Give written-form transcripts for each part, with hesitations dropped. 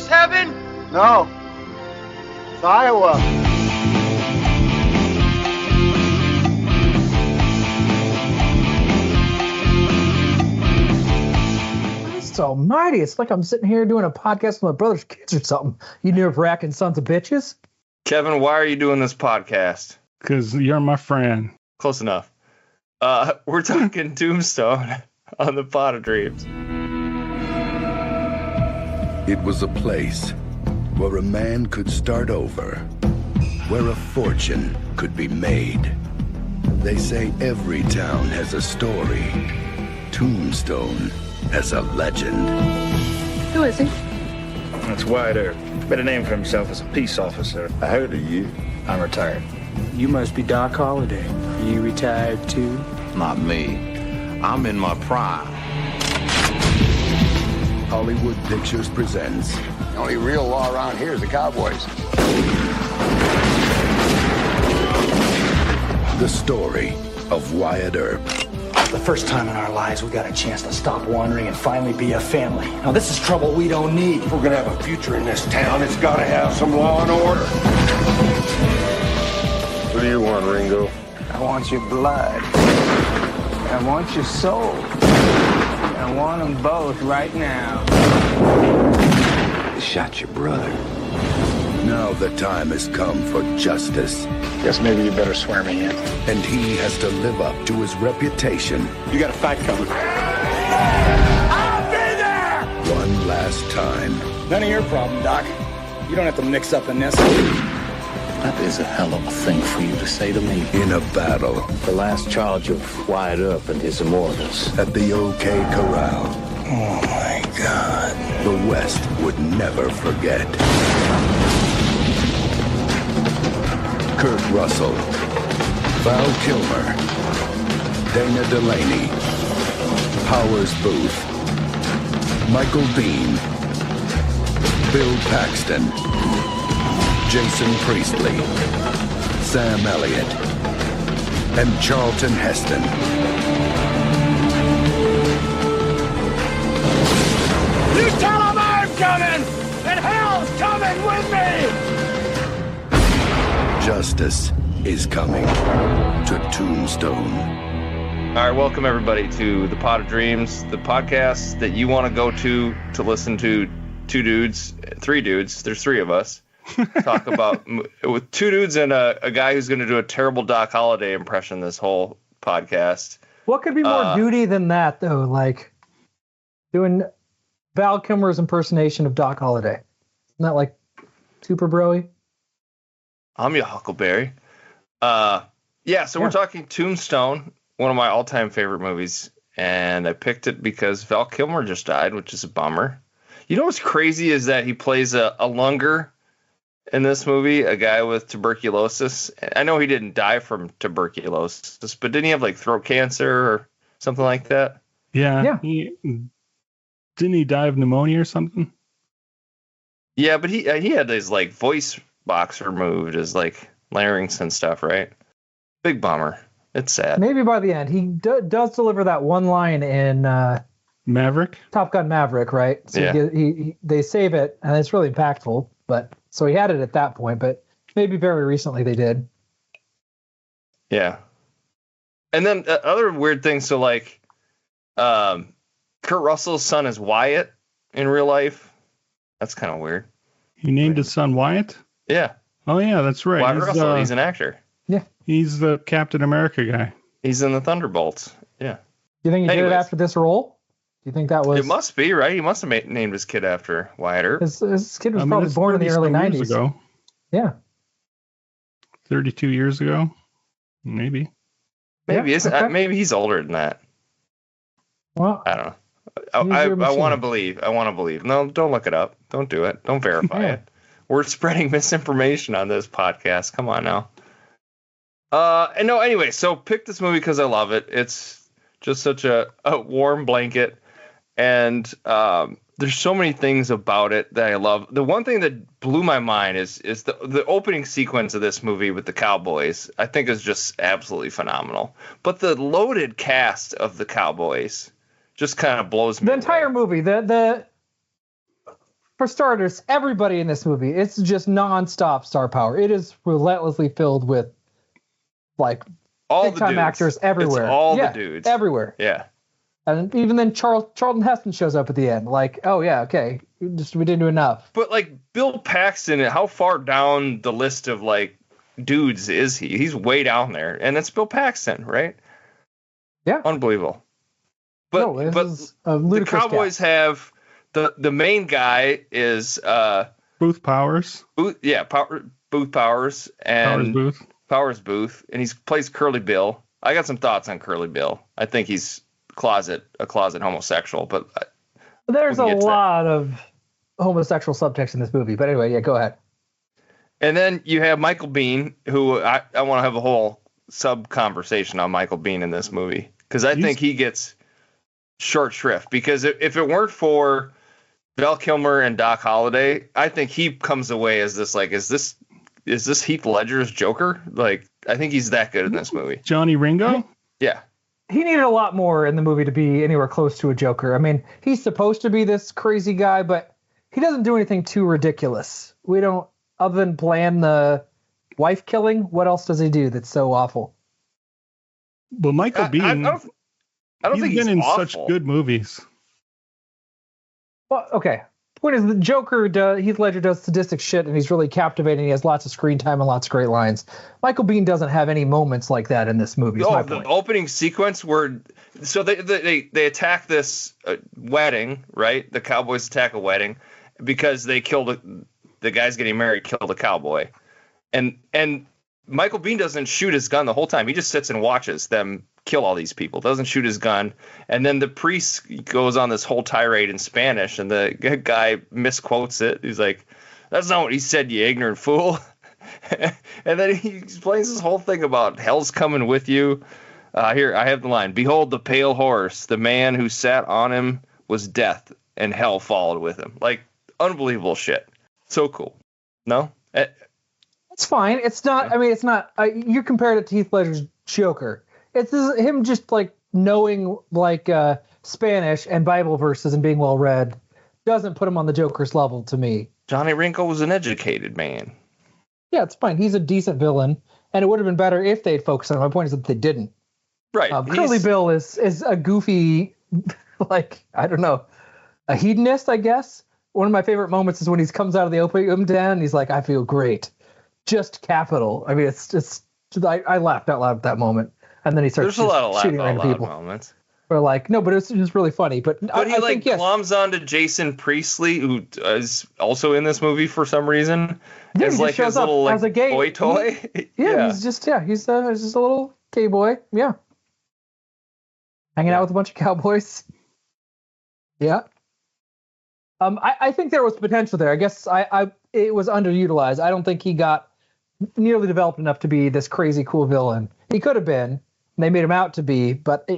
heaven? No. It's Iowa. Christ almighty, it's like I'm sitting here doing a podcast with my brother's kids or something. You nerve-wracking sons of bitches. Kevin, why are you doing this podcast? Because you're my friend. Close enough. We're talking Tombstone on the Pot of Dreams. It was a place where a man could start over, where a fortune could be made. They say every town has a story. Tombstone has a legend. Who is he? That's Wyatt Earp. Made a name for himself as a peace officer. I heard of you. I'm retired. You must be Doc Holliday. You retired too? Not me. I'm in my prime. Hollywood Pictures presents. The only real law around here is the Cowboys. The story of Wyatt Earp. The first time in our lives we got a chance to stop wandering and finally be a family. Now this is trouble we don't need. If we're gonna have a future in this town, it's gotta have some law and order. What do you want, Ringo? I want your blood. I want your soul. I want them both right now. You shot your brother. Now the time has come for justice. Guess maybe you better swear me in. And he has to live up to his reputation. You got a fight coming. I'll be there! One last time. None of your problem, Doc. You don't have to mix up in this. That is a hell of a thing for you to say to me. In a battle. The last charge of Wyatt Earp and his immortals. At the OK Corral. Oh my God. The West would never forget. Kurt Russell, Val Kilmer, Dana Delaney, Powers Booth, Michael Biehn, Bill Paxton, Jason Priestley, Sam Elliott, and Charlton Heston. You tell them I'm coming, and hell's coming with me! Justice is coming to Tombstone. All right, welcome everybody to the Pot of Dreams, the podcast that you want to go to listen to three dudes. There's three of us talk about with two dudes and a guy who's going to do a terrible Doc Holliday impression this whole podcast. What could be more duty than that, though? Like doing Val Kilmer's impersonation of Doc Holliday. Isn't that like super bro-y? I'm your Huckleberry. We're talking Tombstone, one of my all-time favorite movies, and I picked it because Val Kilmer just died, which is a bummer. You know what's crazy is that he plays a lunger in this movie, a guy with tuberculosis. I know he didn't die from tuberculosis, but didn't he have like throat cancer or something like that? Yeah. Didn't he die of pneumonia or something? Yeah, but he had his like voice box removed, his like larynx and stuff, right? Big bummer. It's sad. Maybe by the end. He does deliver that one line in Maverick? Top Gun Maverick, right? So yeah. They save it, and it's really impactful. But so he had it at that point, but maybe very recently they did. Yeah. And then other weird things. So like, Kurt Russell's son is Wyatt in real life. That's kind of weird. He named his son Wyatt? Yeah. Oh, yeah, that's right. Wyatt Russell, he's an actor. Yeah. He's the Captain America guy. He's in the Thunderbolts. Yeah. Do you think he did it after this role? Do you think that was... It must be, right? He must have named his kid after Wyatt Earp. His kid was probably born in the early 90s. Ago. Yeah. 32 years ago? Maybe. Maybe. Okay. Maybe he's older than that. Well, I don't know. I want to believe. I want to believe. No, don't look it up. Don't do it. Don't verify it. We're spreading misinformation on this podcast. Come on now. Anyway, so pick this movie because I love it. It's just such a warm blanket. And there's so many things about it that I love. The one thing that blew my mind is the opening sequence of this movie with the Cowboys. I think is just absolutely phenomenal. But the loaded cast of the Cowboys just kind of blows me away. The entire movie, the for starters, everybody in this movie, it's just nonstop star power. It is relentlessly filled with like all big time actors everywhere. It's all the dudes everywhere. Yeah. And even then, Charlton Heston shows up at the end. Like, oh yeah, okay, we didn't do enough. But like Bill Paxton, how far down the list of like dudes is he? He's way down there, and it's Bill Paxton, right? Yeah, unbelievable. But the Cowboys have the main guy is Booth Powers. Booth Powers and Powers Booth, and he plays Curly Bill. I got some thoughts on Curly Bill. I think he's a closet homosexual, but there's a lot of homosexual subtext in this movie. But anyway, yeah, go ahead. And then you have Michael Biehn, who I want to have a whole sub conversation on Michael Biehn in this movie, because I think he gets short shrift. Because if it weren't for Val Kilmer and Doc Holliday, I think he comes away as this like, is this Heath Ledger's Joker? Like, I think he's that good in this movie. Johnny Ringo? Yeah. He needed a lot more in the movie to be anywhere close to a Joker. I mean, he's supposed to be this crazy guy, but he doesn't do anything too ridiculous. We don't, other than plan the wife killing, what else does he do that's so awful? Well, Michael Biehn, I don't think he's been in awful. such good movies. Well, okay. Point is, the Joker, Heath Ledger does sadistic shit, and he's really captivating. He has lots of screen time and lots of great lines. Michael Biehn doesn't have any moments like that in this movie. The opening sequence where, so they attack this wedding, right? The Cowboys attack a wedding because they killed the guy's getting married, killed a cowboy, and Michael Biehn doesn't shoot his gun the whole time. He just sits and watches them kill all these people. Doesn't shoot his gun. And then the priest goes on this whole tirade in Spanish, and the guy misquotes it. He's like, "That's not what he said, you ignorant fool." And then he explains this whole thing about hell's coming with you. Here, I have the line. "Behold the pale horse. The man who sat on him was death, and hell followed with him." Like, unbelievable shit. So cool. No? It's fine. It's not. I mean, it's not. You compared it to Heath Ledger's Joker. It's him just like knowing like Spanish and Bible verses and being well read doesn't put him on the Joker's level to me. Johnny Ringo was an educated man. Yeah, it's fine. He's a decent villain, and it would have been better if they'd focused on him. My point is that they didn't. Right. Curly Bill is a goofy, like, I don't know, a hedonist, I guess. One of my favorite moments is when he comes out of the opium den and he's like, "I feel great." Just capital. I mean, it's just, I laughed out loud at that moment. And then he starts shooting random people. Moments. We're like, no, but it's just really funny. But he I like think, gloms onto Jason Priestley, who is also in this movie for some reason, as like his little like a gay boy toy. He's just he's just a little gay boy. Yeah, hanging out with a bunch of cowboys. Yeah. I think there was potential there. I guess it was underutilized. I don't think he got nearly developed enough to be this crazy cool villain. He could have been. They made him out to be, but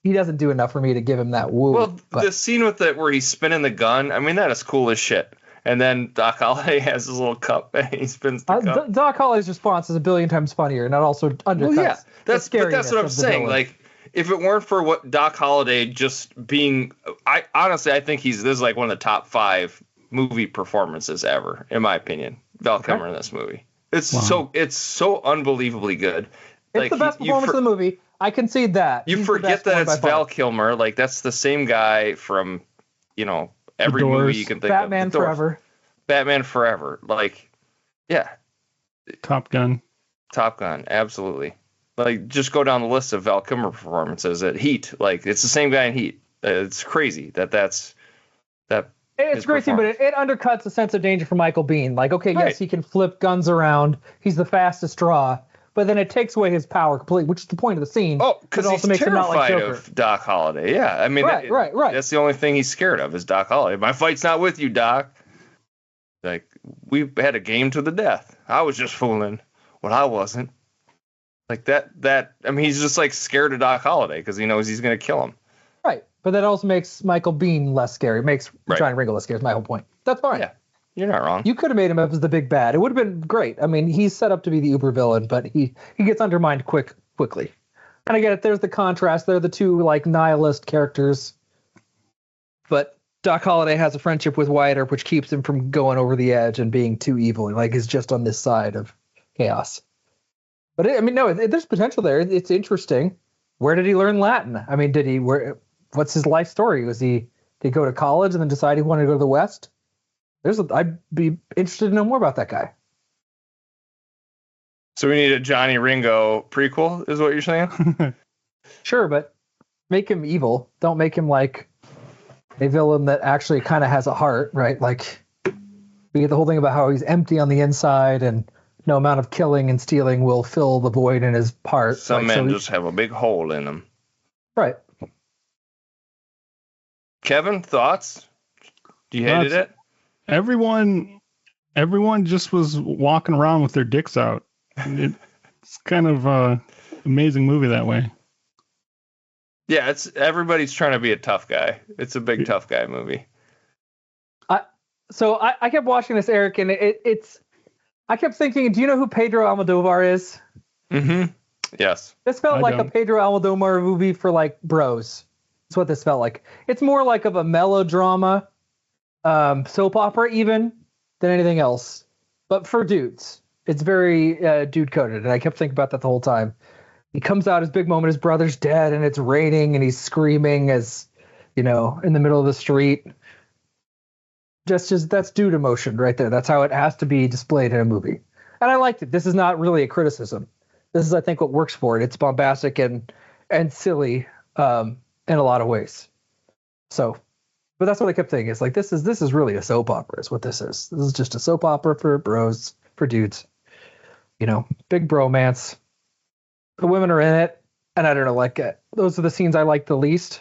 he doesn't do enough for me to give him that woo. Well, the scene with it where he's spinning the gun, I mean, that is cool as shit. And then Doc Holliday has his little cup and he spins the cup. Doc Holliday's response is a billion times funnier, and that also undercuts. Well, yeah, that's what I'm saying. Like, if it weren't for what Doc Holliday just being, I think this is like one of the top 5 movie performances ever, in my opinion. Val Kilmer in this movie. It's so unbelievably good. It's like, the best performance of the movie. I concede that. You forget that it's Val Kilmer. Like, that's the same guy from, every movie you can think of. Batman Forever. Batman Forever. Like, yeah. Top Gun, absolutely. Like, just go down the list of Val Kilmer performances at Heat. Like, it's the same guy in Heat. It's crazy that's that. It's a great scene, but it undercuts a sense of danger for Michael Biehn. Like, okay, yes, he can flip guns around. He's the fastest draw. But then it takes away his power completely, which is the point of the scene. Oh, because he's terrified of Doc Holliday. Yeah, I mean, right. That's the only thing he's scared of is Doc Holliday. My fight's not with you, Doc. Like, we had a game to the death. I was just fooling when I wasn't. Like that. I mean, he's just like scared of Doc Holliday because he knows he's going to kill him. Right, but that also makes Michael Biehn less scary. Makes Johnny Ringo less scary. Is my whole point. That's fine. Yeah. You're not wrong. You could have made him up as the big bad. It would have been great. I mean, he's set up to be the uber villain, but he gets undermined quickly. And I get it. There's the contrast. They're the two like nihilist characters. But Doc Holliday has a friendship with Wyatt Earp, which keeps him from going over the edge and being too evil. Like, is just on this side of chaos. But there's potential there. It's interesting. Where did he learn Latin? I mean, what's his life story? Did he go to college and then decide he wanted to go to the West? I'd be interested to know more about that guy. So we need a Johnny Ringo prequel, is what you're saying? Sure, but make him evil. Don't make him like a villain that actually kind of has a heart, right? Like, we get the whole thing about how he's empty on the inside and no amount of killing and stealing will fill the void in his heart. Some men just have a big hole in them. Right. Kevin, thoughts? You hated it? Everyone just was walking around with their dicks out. It's kind of a amazing movie that way. Yeah, everybody's trying to be a tough guy. It's a big tough guy movie. So I kept watching this, Eric, and I kept thinking, do you know who Pedro Almodovar is? Mm-hmm. Yes. This felt like a Pedro Almodovar movie for like bros. That's what this felt like. It's more like of a melodrama, soap opera even, than anything else. But for dudes. It's very dude-coded, and I kept thinking about that the whole time. He comes out, his big moment, his brother's dead, and it's raining, and he's screaming as, in the middle of the street. Just that's dude emotion right there. That's how it has to be displayed in a movie. And I liked it. This is not really a criticism. This is, I think, what works for it. It's bombastic and silly in a lot of ways. So, but that's what I kept thinking. It's like, this is really a soap opera is what this is. This is just a soap opera for bros, for dudes. Big bromance. The women are in it, and I don't know, those are the scenes I like the least.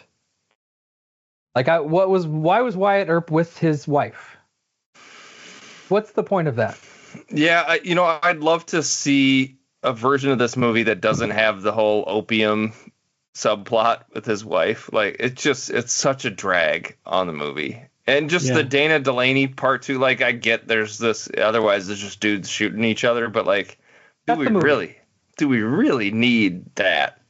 Why was Wyatt Earp with his wife? What's the point of that? Yeah, I'd love to see a version of this movie that doesn't have the whole opium subplot with his wife. Like, it's such a drag on the movie. And just the Dana Delaney part too, like, I get there's this, otherwise there's just dudes shooting each other, but like, do we really need that?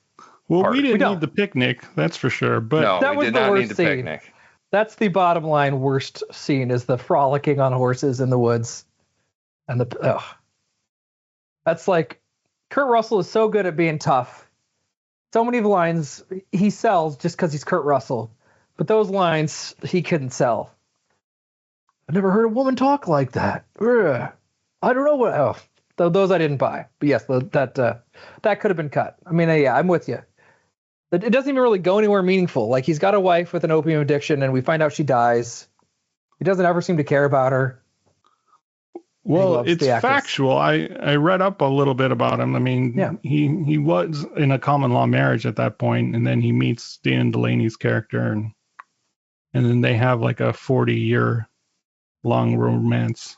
Well, part? we didn't need the picnic, that's for sure. But no, that we was did the not worst need the scene. picnic. That's the bottom line worst scene, is the frolicking on horses in the woods. And that's like, Kurt Russell is so good at being tough. So many of the lines he sells just because he's Kurt Russell. But those lines he couldn't sell. I've never heard a woman talk like that. Ugh. I don't know what. Those I didn't buy. But yes, that could have been cut. I mean, yeah, I'm with you. It doesn't even really go anywhere meaningful. Like, he's got a wife with an opium addiction, and we find out she dies. He doesn't ever seem to care about her. Well, it's factual. I read up a little bit about him. I mean, yeah. he was in a common law marriage at that point, and then he meets Dana Delaney's character, and then they have like a 40-year long romance.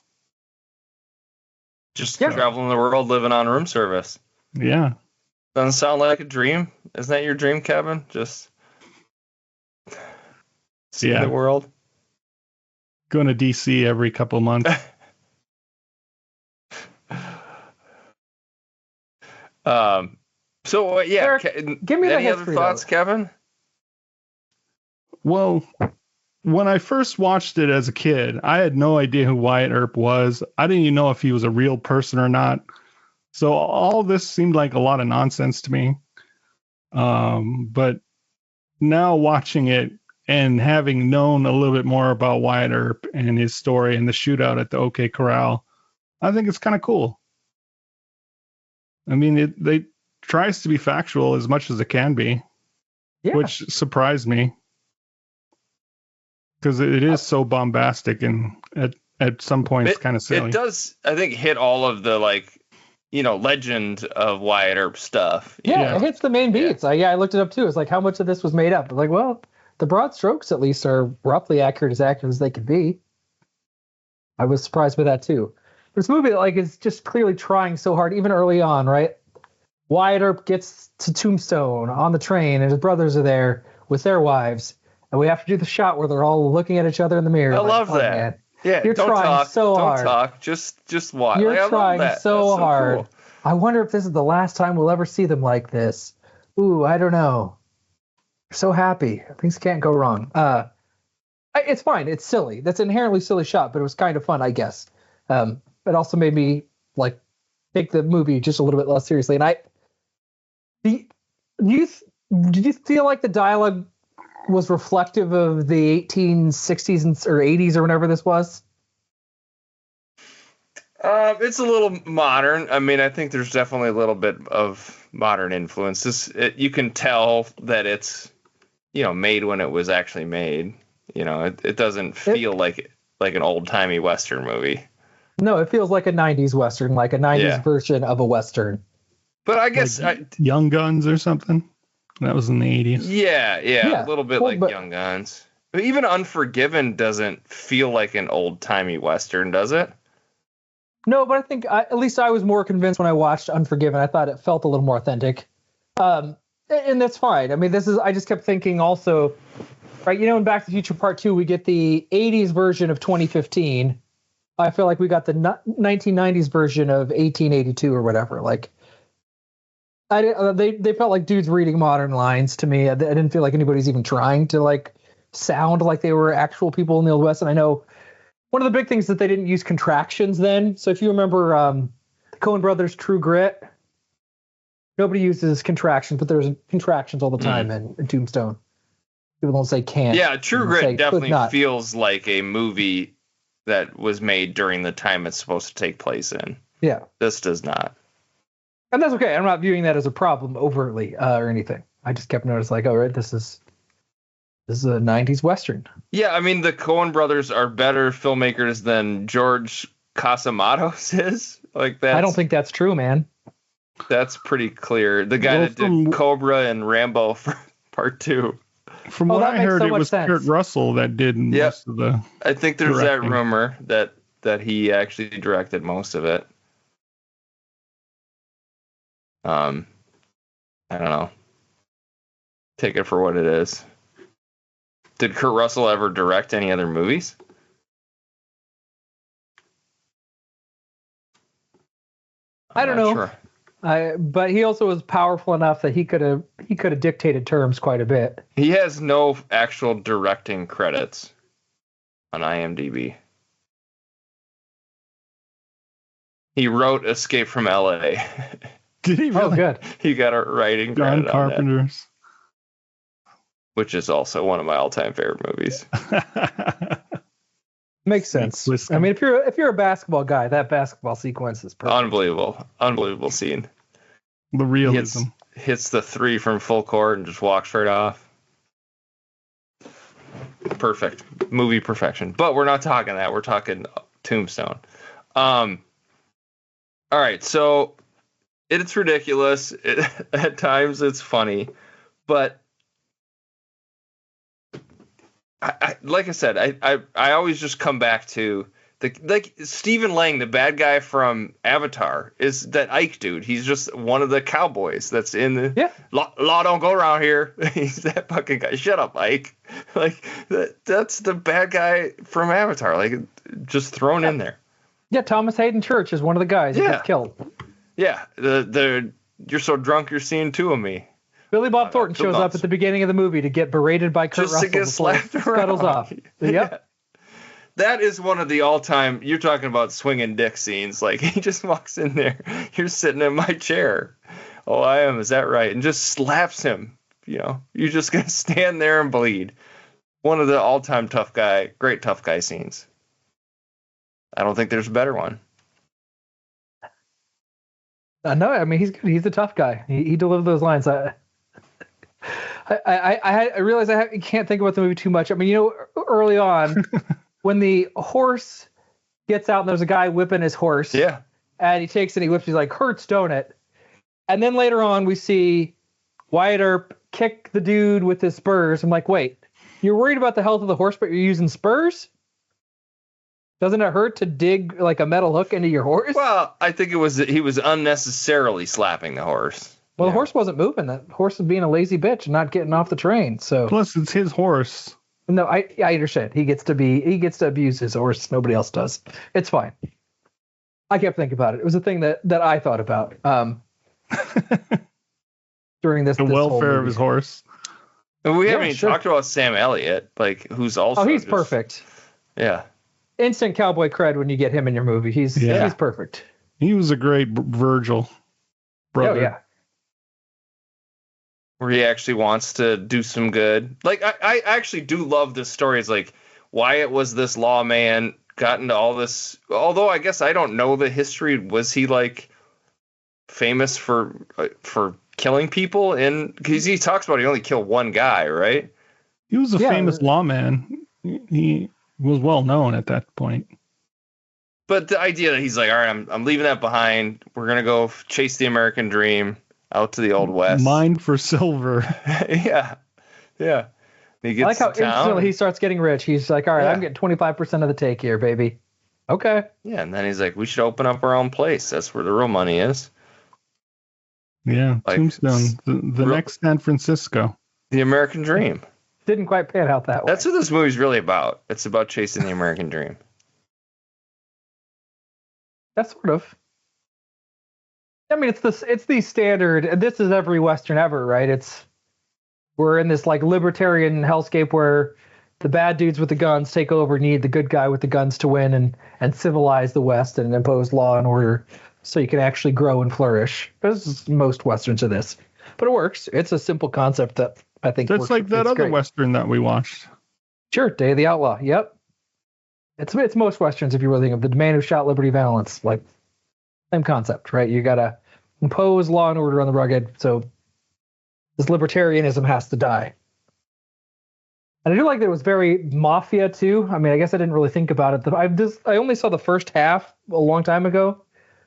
Just traveling the world, living on room service. Yeah. Doesn't sound like a dream. Isn't that your dream, Kevin? Just see the world. Going to DC every couple of months. So yeah, Eric, give me any other thoughts, Kevin? Well, when I first watched it as a kid, I had no idea who Wyatt Earp was. I didn't even know if he was a real person or not. So all this seemed like a lot of nonsense to me. But now watching it and having known a little bit more about Wyatt Earp and his story and the shootout at the OK Corral, I think it's kind of cool. I mean, it tries to be factual as much as it can be, which surprised me. Because it is so bombastic and at some points kind of silly. It does, I think, hit all of the, legend of Wyatt Earp stuff. Yeah, it hits the main beats. I looked it up too. It's like, how much of this was made up? Like, well, the broad strokes at least are roughly accurate as they could be. I was surprised by that too. This movie, is just clearly trying so hard, even early on, right? Wyatt Earp gets to Tombstone on the train, and his brothers are there with their wives. And we have to do the shot where they're all looking at each other in the mirror. I love that. Man. Yeah, you're trying so hard. Don't talk. Just watch. You're trying so hard. Cool. I wonder if this is the last time we'll ever see them like this. Ooh, I don't know. They're so happy. Things can't go wrong. It's fine. It's silly. That's an inherently silly shot, but it was kind of fun, I guess. It also made me like take the movie just a little bit less seriously. And did you feel like the dialogue was reflective of the 1860s or 80s or whenever this was? It's a little modern. I mean, I think there's definitely a little bit of modern influences. You can tell that it's, made when it was actually made. It doesn't feel like an old timey Western movie. No, it feels like a 90s Western, like a 90s version of a Western. But I guess like Young Guns or something. That was in the 80s. Yeah, a little bit Young Guns. But even Unforgiven doesn't feel like an old timey Western, does it? No, but I think at least I was more convinced when I watched Unforgiven. I thought it felt a little more authentic. And that's fine. I mean, I just kept thinking also, right, in Back to the Future Part 2, we get the 80s version of 2015. I feel like we got the 1990s version of 1882 or whatever. Like, they felt like dudes reading modern lines to me. I didn't feel like anybody's even trying to like sound like they were actual people in the Old West. And I know one of the big things that they didn't use contractions then. So if you remember the Coen Brothers' True Grit, nobody uses contractions, but there's contractions all the time in Tombstone. People don't say can't. Yeah, True Grit definitely feels like a movie that was made during the time it's supposed to take place in. Yeah. This does not. And that's okay. I'm not viewing that as a problem overtly or anything. I just kept noticing like, oh, right, this is a 90s Western. Yeah, I mean, the Coen brothers are better filmmakers than George Cosmatos is. Like that. I don't think that's true, man. That's pretty clear. The guy that did Cobra and Rambo for Part 2. From what I heard, it was Kurt Russell that did most of the I think there's directing. That rumor that he actually directed most of it. I don't know. Take it for what it is. Did Kurt Russell ever direct any other movies? I don't know. Sure. But he also was powerful enough that he could have dictated terms quite a bit. He has no actual directing credits on IMDb. He wrote Escape from L.A. Did he really? Oh, good. He got a writing credit John Carpenter's. Which is also one of my all-time favorite movies. Makes sense. I mean, if you're a basketball guy, that basketball sequence is perfect. Unbelievable scene. The realism. Hits the three from full court and just walks right off. Perfect. Movie perfection. But we're not talking that. We're talking Tombstone. All right, so it's ridiculous. At times it's funny, but like I said, I always just come back to like Stephen Lang, the bad guy from Avatar, is that Ike dude. He's just one of the cowboys that's in the law don't go around here. He's that fucking guy. Shut up, Ike. Like that's the bad guy from Avatar. Like just thrown in there. Yeah, Thomas Hayden Church is one of the guys that gets killed. Yeah, the you're so drunk you're seeing two of me. Billy Bob Thornton shows up at the beginning of the movie to get berated by Kurt Russell. Just to get slapped around. Scuttles off. Yep. Yeah. That is one of the all-time, you're talking about swinging dick scenes. Like, he just walks in there. You're sitting in my chair. Oh, I am. Is that right? And just slaps him. You're just going to stand there and bleed. One of the all-time great tough guy scenes. I don't think there's a better one. No, I mean, he's good. He's a tough guy. He delivered those lines. I realize I can't think about the movie too much. I mean, early on, when the horse gets out and there's a guy whipping his horse. Yeah. And he takes it and he whips. He's like, hurts, don't it? And then later on, we see Wyatt Earp kick the dude with his spurs. I'm like, wait, you're worried about the health of the horse, but you're using spurs? Doesn't it hurt to dig like a metal hook into your horse? Well, I think he was unnecessarily slapping the horse. Well, the horse wasn't moving. The horse was being a lazy bitch and not getting off the train. So plus, it's his horse. No, I understand. He gets to abuse his horse. Nobody else does. It's fine. I kept thinking about it. It was a thing that I thought about during this. The welfare of his horse. And we Yeah, haven't even sure. talked about Sam Elliott, like who's also. Oh, he's just- perfect. Yeah. Instant cowboy cred when you get him in your movie. He's perfect. He was a great Virgil brother. Oh yeah. Where he actually wants to do some good. Like I actually do love this story. It's like Wyatt was this lawman, got into all this. Although I guess I don't know the history. Was he like famous for killing people? Because he talks about he only killed one guy, right? He was a famous lawman. He was well known at that point. But the idea that he's like, all right, I'm leaving that behind. We're gonna go chase the American dream out to the Old West. Mine for silver. yeah. And he gets I like how to town. instantly he starts getting rich. He's like, all right, Yeah. I'm getting 25% of the take here, baby. Okay. Yeah, and then he's like, we should open up our own place. That's where the real money is. Yeah, Like, Tombstone, the next San Francisco. The American dream. Didn't quite pan out that way. That's what this movie's really about. It's about chasing the American dream. That's sort of. I mean, it's the standard, and this is every Western ever, right? We're in this like libertarian hellscape where the bad dudes with the guns take over, need the good guy with the guns to win and civilize the West and impose law and order so you can actually grow and flourish. This is most Westerns of this. But it works. It's a simple concept that I think That's works. like that It's other great. Western that we watched. Sure, Day of the Outlaw. Yep. It's most Westerns if you really think of the man who shot Liberty Valance. Like, same concept, right? You got to impose law and order on the rugged, so this libertarianism has to die. And I do like that it was very mafia too. I mean, I guess I didn't really think about it. I only saw the first half a long time ago,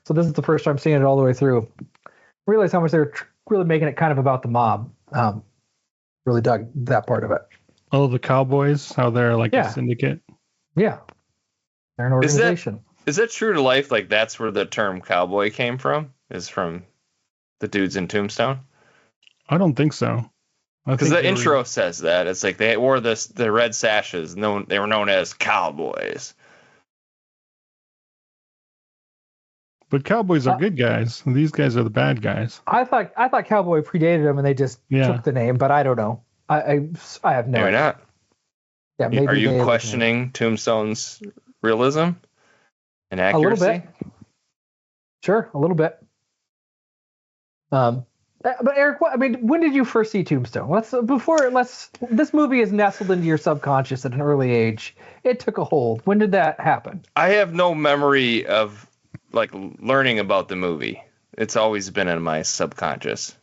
so this is the first time seeing it all the way through. I realized how much they were really making it kind of about the mob. Really dug that part of it. Oh, the Cowboys, how they're like Yeah. a syndicate. Yeah, they're an organization. Is that true to life? Like that's where the term cowboy came from? Is from the dudes in Tombstone? I don't think so. Because the intro says that. It's like they wore the red sashes. They were known as cowboys. But Cowboys are good guys. These guys are the bad guys. I thought Cowboy predated them and they just took the name, but I don't know. I have no Maybe idea. not. Yeah, maybe Are you they- questioning Tombstone's realism and a accuracy? little bit? Sure, a little bit. But Eric, when did you first see Tombstone? This movie is nestled into your subconscious at an early age. It took a hold. When did that happen? I have no memory of like learning about the movie. It's always been in my subconscious.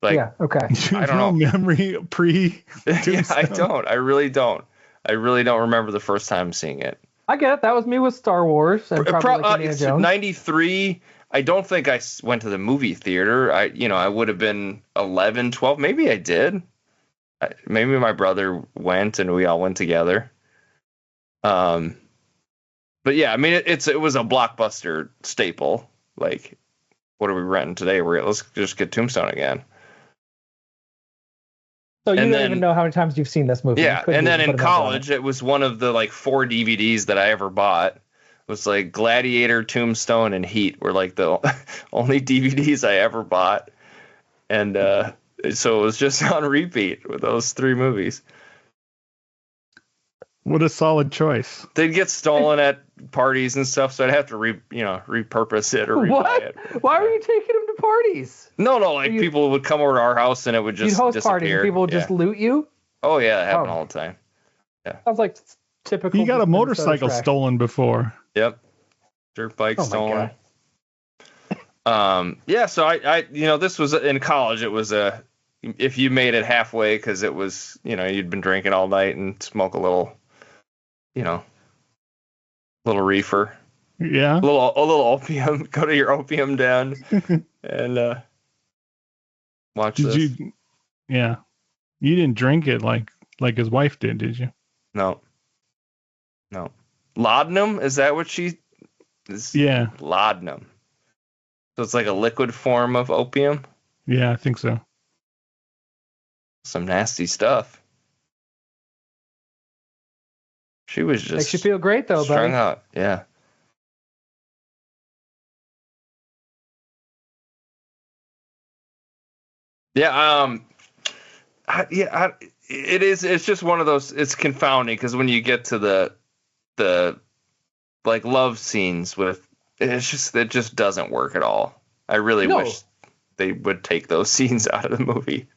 Like, yeah, okay. I don't know. Memory pre. Yeah, I don't. I really don't. I really don't remember the first time seeing it. I get it. That was me with Star Wars and probably like Indiana It's Jones. 93. I don't think I went to the movie theater. I would have been 11, 12. Maybe I did. Maybe my brother went and we all went together. But yeah, I mean, it was a blockbuster staple. Like, what are we renting today? Let's just get Tombstone again. So you and don't then- even know how many times you've seen this movie. Yeah, You couldn't and then even in put a number on college, it was one of the like 4 DVDs that I ever bought. It was like Gladiator, Tombstone, and Heat were like the only DVDs I ever bought, and so it was just on repeat with those 3 movies. What a solid choice. They'd get stolen at parties and stuff, so I'd have to repurpose it or rebuy What? it. Why were you taking them to parties? No, like people would come over to our house and it would You'd just host disappear. parties and people would just loot you? Oh yeah, it happened Oh. all the time. Sounds like typical. He got a Minnesota motorcycle trash. stolen before. Yep. Dirt bike Oh my stolen. Yeah, so I this was in college. It was if you made it halfway because it was, you'd been drinking all night and smoke a little, little reefer, Yeah. a little opium, go to your opium den and watch Did this. you? Yeah. You didn't drink it like his wife did you? No. Laudanum, is that what she is? Yeah. Laudanum. So it's like a liquid form of opium. Yeah, I think so. Some nasty stuff. She was just Makes you feel great though, strung buddy. out. Yeah. Yeah. It is. It's just one of those. It's confounding because when you get to the like love scenes with it just doesn't work at all. I really wish they would take those scenes out of the movie.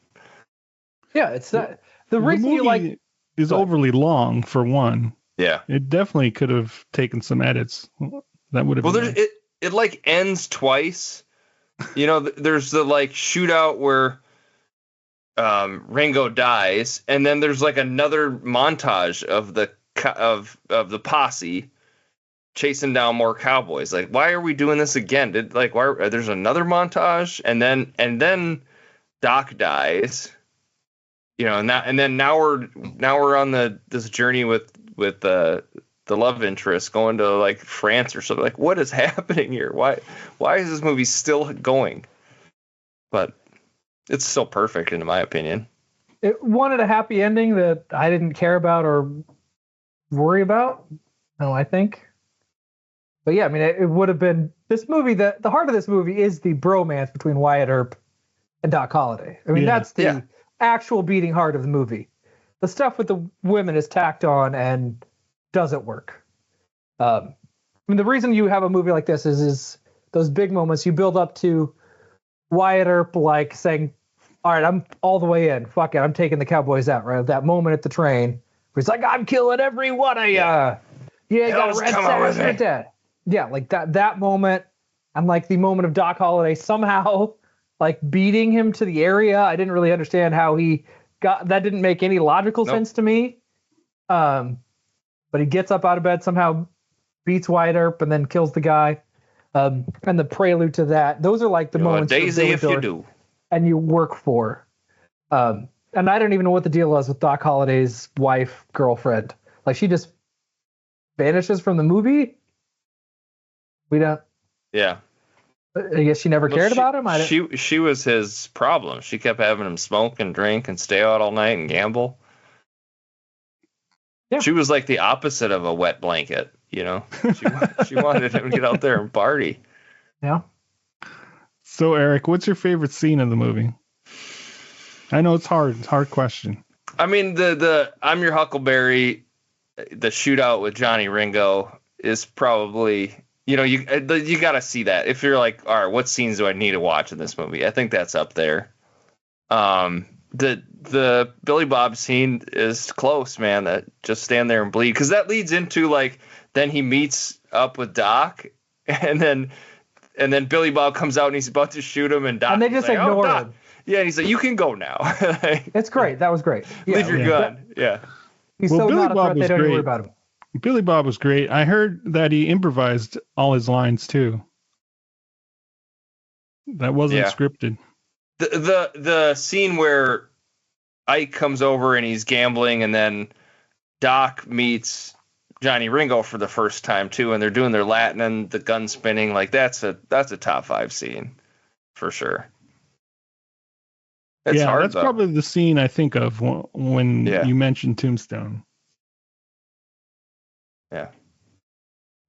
Yeah, it's not the reason movie you like is overly long for one. Yeah, it definitely could have taken some edits. That would have. Well, been it like ends twice. You know, there's the like shootout where Ringo dies, and then there's like another montage of the posse chasing down more cowboys. Like, why are we doing this again? There's another montage, and then Doc dies. You know, and then now we're on this journey with the love interest going to like France or something. Like, what is happening here? Why is this movie still going? But it's still perfect in my opinion. It wanted a happy ending that I didn't care about or worry about. No, I think. But yeah, I mean, it would have been this movie. The heart of this movie is the bromance between Wyatt Earp and Doc Holliday. I mean, that's the actual beating heart of the movie. The stuff with the women is tacked on and doesn't work. I mean, the reason you have a movie like this is those big moments you build up to Wyatt Earp like saying, all right, I'm all the way in. Fuck it, I'm taking the Cowboys out, right? That moment at the train where he's like, I'm killing every one of ya. Yeah, you got a red Savage for dead. Yeah, like that moment, and like the moment of Doc Holliday somehow like beating him to the area. I didn't really understand how he got that. Didn't make any logical sense to me. But he gets up out of bed somehow, beats Wyatt Earp, and then kills the guy. And the prelude to that, those are like the moments. Daisy, if you do. And you work for. And I don't even know what the deal was with Doc Holliday's wife, girlfriend. Like, she just vanishes from the movie? We don't. Yeah. I guess she never cared about him? She was his problem. She kept having him smoke and drink and stay out all night and gamble. Yeah. She was like the opposite of a wet blanket, you know? She wanted him to get out there and party. Yeah. So, Eric, what's your favorite scene in the movie? I know it's hard. It's a hard question. I mean, the I'm Your Huckleberry, the shootout with Johnny Ringo is probably, you know, you got to see that. If you're like, all right, what scenes do I need to watch in this movie? I think that's up there. The Billy Bob scene is close, man. That just stand there and bleed, because that leads into like then he meets up with Doc, and then Billy Bob comes out and he's about to shoot him, and Doc and they just ignore him. Yeah, and he's like, "You can go now." It's great. That was great. Yeah, leave your gun. Yeah. He's so Billy not a Bob threat. They don't worry about him. Billy Bob was great. I heard that he improvised all his lines too. That wasn't scripted. The scene where Ike comes over and he's gambling, and then Doc meets Johnny Ringo for the first time too, and they're doing their Latin and the gun spinning. Like that's a top 5 scene for sure. It's hard, that's though. Probably the scene I think of when you mentioned Tombstone. Yeah.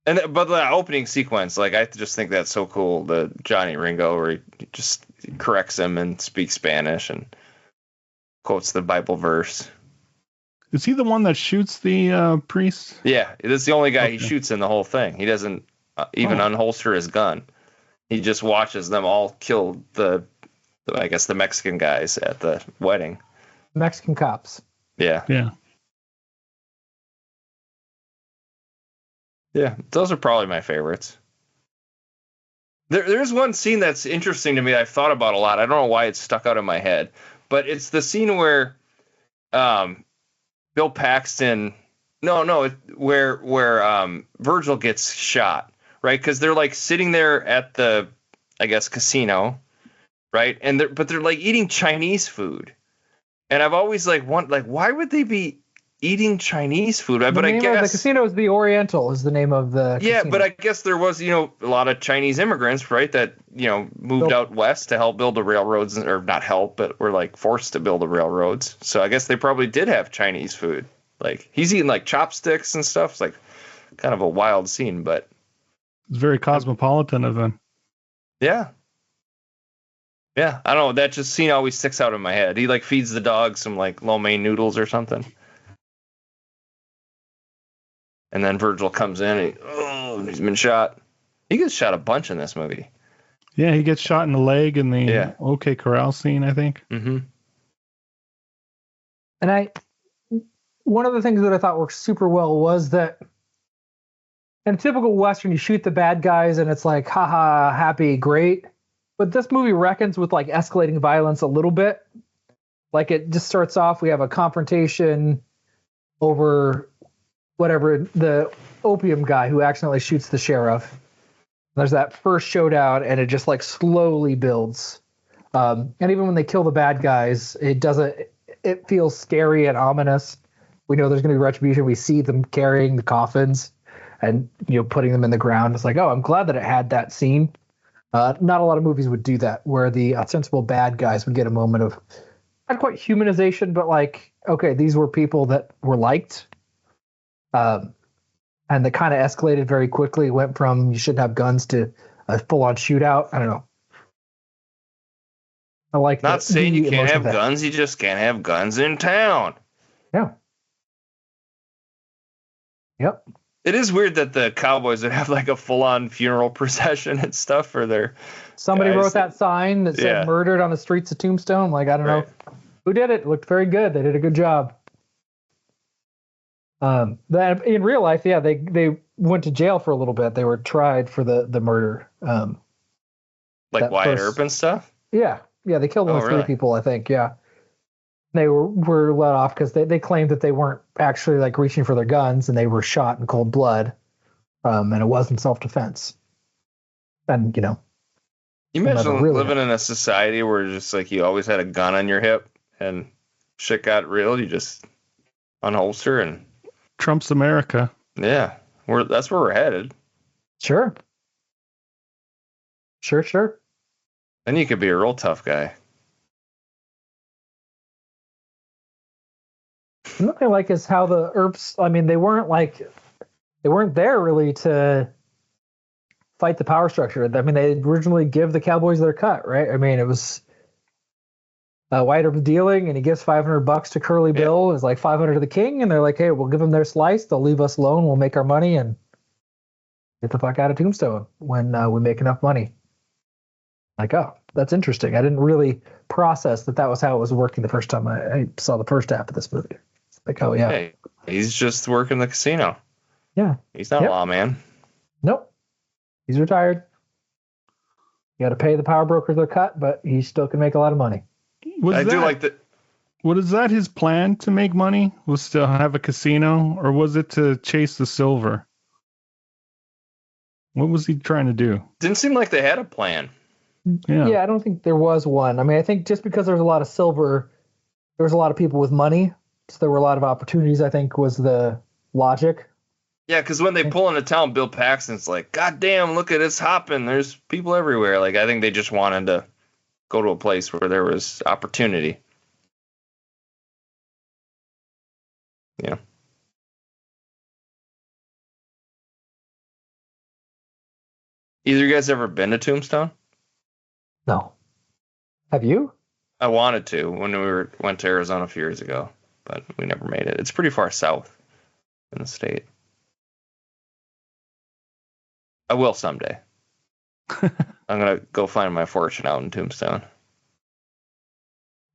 But the opening sequence, like, I just think that's so cool. The Johnny Ringo, where he just corrects him and speaks Spanish and quotes the Bible verse. Is he the one that shoots the priest? Yeah, that's the only guy he shoots in the whole thing. He doesn't even unholster his gun. He just watches them all kill the Mexican guys at the wedding. Mexican cops. Yeah. Yeah. Yeah, those are probably my favorites. There's one scene that's interesting to me that I've thought about a lot. I don't know why it's stuck out in my head, but it's the scene where Bill Paxton where Virgil gets shot, right? Because they're like sitting there at the, I guess, casino, right? And they're like eating Chinese food. And I've always why would they be eating Chinese food? But I guess the casino is the Oriental is the name of the casino. But I guess there was, a lot of Chinese immigrants, right, that, moved out west to help build the railroads, or not help, but were like forced to build the railroads. So I guess they probably did have Chinese food. Like, he's eating like chopsticks and stuff. It's like kind of a wild scene, but it's very cosmopolitan of them. Yeah. Yeah, I don't know. That just scene always sticks out in my head. He like feeds the dog some like lo mein noodles or something. And then Virgil comes in and he's been shot. He gets shot a bunch in this movie. Yeah, he gets shot in the leg in the Yeah. OK Corral scene, I think. Mm-hmm. And one of the things that I thought worked super well was that in a typical Western, you shoot the bad guys and it's like, haha, happy, great. But this movie reckons with like escalating violence a little bit. Like it just starts off, we have a confrontation over whatever, the opium guy who accidentally shoots the sheriff. There's that first showdown and it just like slowly builds. And even when they kill the bad guys, it feels scary and ominous. We know there's going to be retribution. We see them carrying the coffins and, putting them in the ground. It's like, oh, I'm glad that it had that scene. Not a lot of movies would do that, where the ostensible bad guys would get a moment of not quite humanization, but like, okay, these were people that were liked. And they kind of escalated very quickly. Went from you shouldn't have guns to a full-on shootout. I don't know. I like Not saying you can't have that. guns, you just can't have guns in town. Yeah. Yep. It is weird that the Cowboys would have like a full-on funeral procession and stuff for their Somebody guys. wrote that sign that said murdered on the streets of Tombstone. Like, I don't know who did it. It looked very good. They did a good job. That in real life, yeah, they went to jail for a little bit. They were tried for the murder. Like Wyatt Earp and stuff? Yeah. Yeah, they killed only 3 people, I think. Yeah. They were let off because they claimed that they weren't actually like reaching for their guns and they were shot in cold blood. And it wasn't self-defense. And, You imagine living in a society where just like you always had a gun on your hip and shit got real, you just unholster and Trump's America. Yeah. That's where we're headed. Sure. Sure. Then you could be a real tough guy. What I like is how the Earps, I mean, they weren't there really to fight the power structure. I mean, they originally give the Cowboys their cut, right? I mean, it was Wyatt Earp dealing, and he gives $500 to Curly Bill. It's like $500 to the king, and they're like, hey, we'll give them their slice. They'll leave us alone. We'll make our money and get the fuck out of Tombstone when we make enough money. Like, oh, that's interesting. I didn't really process that was how it was working the first time I saw the first half of this movie. It's like, oh, yeah. Hey, he's just working the casino. Yeah. He's not a lawman. Nope. He's retired. You got to pay the power brokers their cut, but he still can make a lot of money. Do like that. Was that his plan to make money? Was to have a casino, or was it to chase the silver? What was he trying to do? Didn't seem like they had a plan. Yeah, I don't think there was one. I mean, I think just because there was a lot of silver, there was a lot of people with money, so there were a lot of opportunities, I think, was the logic. Yeah, because when they pull into town, Bill Paxton's like, God damn, look at it's hopping. There's people everywhere. Like, I think they just wanted to go to a place where there was opportunity. Yeah. Either you guys ever been to Tombstone? No. Have you? I wanted to when we went to Arizona a few years ago, but we never made it. It's pretty far south in the state. I will someday. I'm going to go find my fortune out in Tombstone.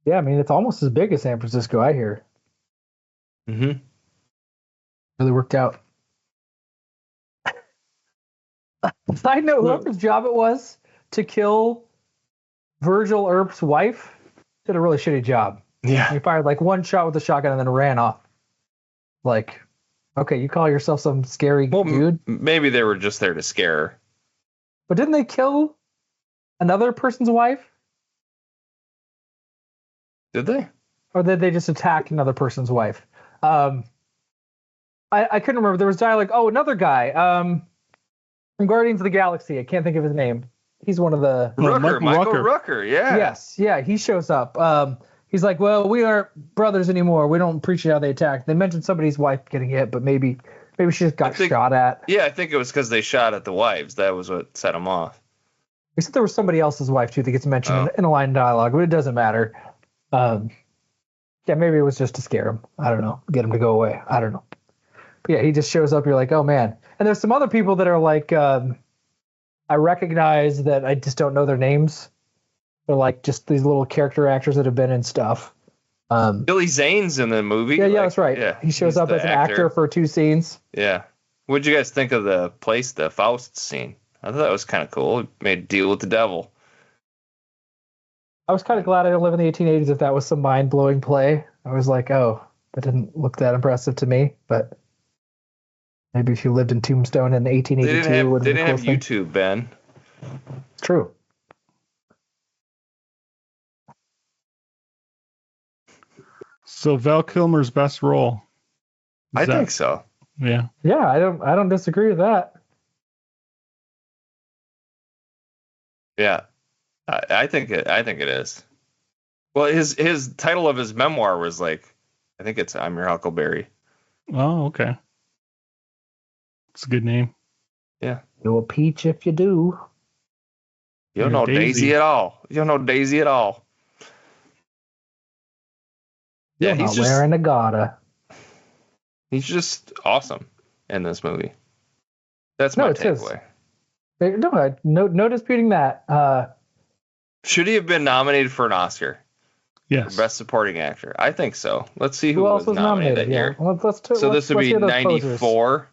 Yeah, I mean, it's almost as big as San Francisco, I hear. Mm-hmm. Really worked out. Side note, whoever's job it was to kill Virgil Earp's wife did a really shitty job. Yeah. He fired like one shot with the shotgun and then ran off. Like, okay, you call yourself some scary dude? Maybe they were just there to scare her. But didn't they kill another person's wife? Did they? Or did they just attack another person's wife? I couldn't remember. There was dialogue. Oh, another guy. From Guardians of the Galaxy. I can't think of his name. He's one of the... Michael Rooker, yeah. Yes, yeah, he shows up. He's like, well, we aren't brothers anymore. We don't appreciate how they attacked. They mentioned somebody's wife getting hit, but maybe she just got shot at. Yeah, I think it was because they shot at the wives. That was what set them off. Except there was somebody else's wife too that gets mentioned in a line of dialogue, but it doesn't matter. Yeah, maybe it was just to scare him. I don't know. Get him to go away. I don't know. But yeah, he just shows up. You're like, oh man. And there's some other people that are like, I recognize that I just don't know their names. They're like just these little character actors that have been in stuff. Billy Zane's in the movie. Yeah, that's right. Yeah, he shows up as an actor for 2 scenes. Yeah. What'd you guys think of the Faust scene? I thought that was kind of cool. He made a deal with the devil. I was kind of glad I didn't live in the 1880s if that was some mind-blowing play. I was like, oh, that didn't look that impressive to me. But maybe if you lived in Tombstone in 1882, they didn't have YouTube, Ben. It's true. So Val Kilmer's best role. I think so. Yeah. Yeah, I don't disagree with that. Yeah. I think it is. Well, his title of his memoir was like, I think it's I'm Your Huckleberry. Oh, okay. It's a good name. Yeah. You're a peach if you do. You don't know Daisy at all. You don't know Daisy at all. Yeah, he's just wearing a garter. He's just awesome in this movie. That's my takeaway. No disputing that. Should he have been nominated for an Oscar? Yes. For Best Supporting Actor. I think so. Let's see who else was nominated that year. Yeah. So this would be 94.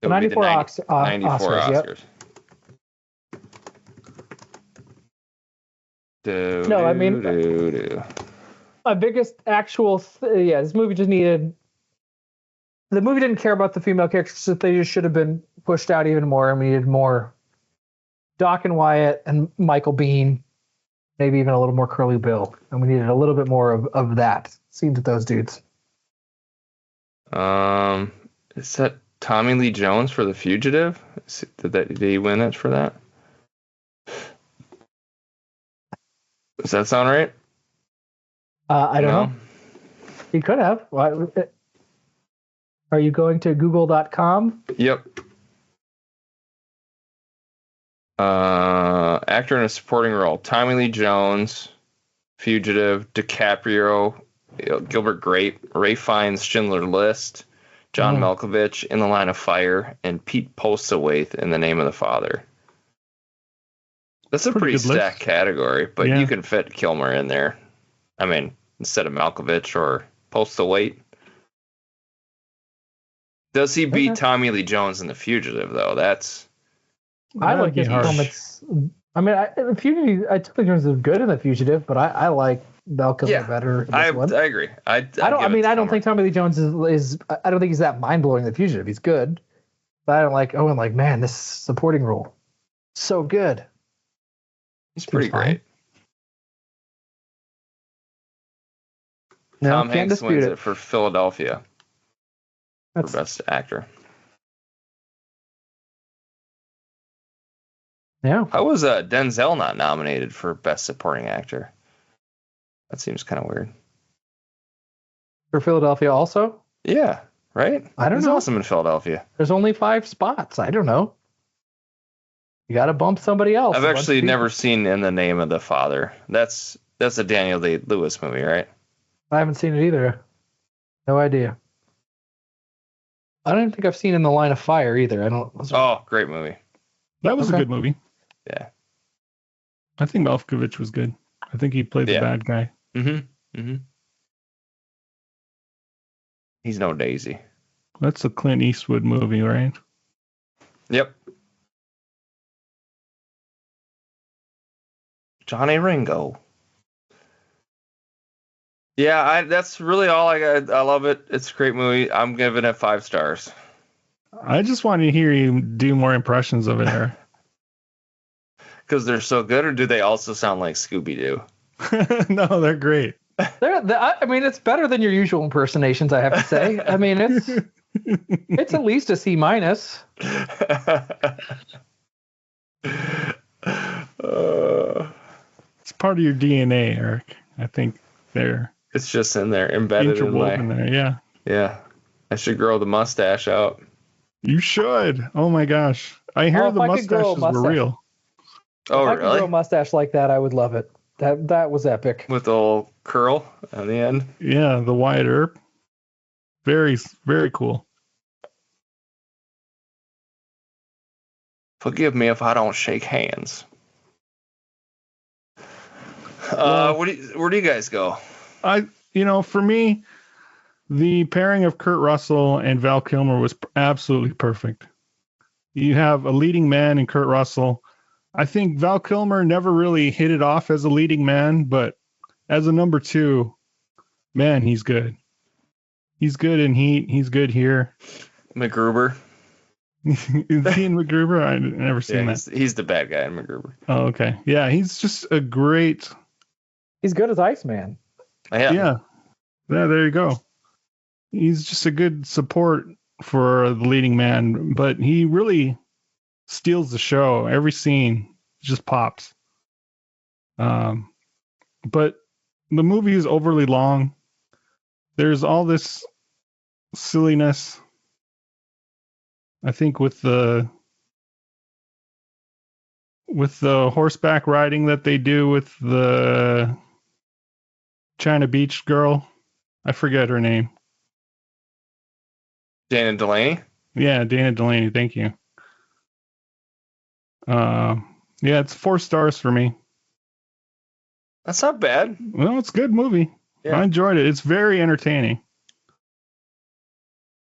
94 Oscars. Yep. No, I mean, my biggest actual, this movie just needed. The movie didn't care about the female characters, so they just should have been pushed out even more, and we needed more Doc and Wyatt and Michael Biehn, maybe even a little more Curly Bill, and we needed a little bit more of that. Seemed with those dudes. Is that Tommy Lee Jones for The Fugitive? Did he win it for that? Does that sound right? I don't know. He could have. Are you going to google.com? Yep. Actor in a supporting role: Tommy Lee Jones, Fugitive, DiCaprio, Gilbert Grape, Ray Fiennes, Schindler's List, John Malkovich, In the Line of Fire, and Pete Postlethwaite in The Name of the Father. That's a pretty stacked category, but you can fit Kilmer in there. I mean, instead of Malkovich or Postlethwaite. Does he beat Tommy Lee Jones in The Fugitive, though? I like his performance. I mean, The Fugitive, I took the Jones is good in The Fugitive, but I like Val Kilmer better. I agree. I don't think Tommy Lee Jones is. I don't think he's that mind blowing in The Fugitive. He's good, but I don't like Owen. Like, man, this supporting role, so good. He's pretty great. No, Tom Hanks wins it for Philadelphia for Best Actor. Yeah. How was Denzel not nominated for Best Supporting Actor? That seems kind of weird. For Philadelphia also? Yeah, right? I don't know. He's awesome in Philadelphia. There's only 5 spots. I don't know. You got to bump somebody else. I've actually never seen In the Name of the Father. That's a Daniel Day-Lewis movie, right? I haven't seen it either. No idea. I don't even think I've seen In the Line of Fire either. Oh, great movie. That was a good movie. Yeah. I think Malkovich was good. I think he played the bad guy. Mm-hmm. He's no Daisy. That's a Clint Eastwood movie, right? Yep. Johnny Ringo. Yeah, that's really all I got. I love it. It's a great movie. I'm giving it 5 stars. I just want to hear you do more impressions of it here. Because they're so good, or do they also sound like Scooby-Doo? No, they're great. I mean, it's better than your usual impersonations, I have to say. I mean, it's at least a C-. It's part of your DNA, Eric. I think it's just in there, embedded in there. Yeah. Yeah. I should grow the mustache out. You should. Oh my gosh. I hear the mustaches were real. Oh, if I could grow a really? mustache like that, I would love it. That was epic. With the little curl on the end. Yeah, the Wyatt Earp. Very, very cool. Forgive me if I don't shake hands. Well, Where do you guys go? For me, the pairing of Kurt Russell and Val Kilmer was absolutely perfect. You have a leading man in Kurt Russell. I think Val Kilmer never really hit it off as a leading man, but as a number two, man, he's good. He's good in Heat. He's good here. MacGruber. Is he in MacGruber? I've never seen that. He's the bad guy in MacGruber. Oh, okay. Yeah, he's just a great. He's good as Iceman. Yeah, there you go. He's just a good support for the leading man, but he really steals the show. Every scene just pops. But the movie is overly long. There's all this silliness, I think, with the horseback riding that they do with the China Beach girl. I forget her name. Dana Delaney? Yeah, Dana Delaney. Thank you. Yeah, it's 4 stars for me. That's not bad. Well, it's a good movie. Yeah. I enjoyed it. It's very entertaining.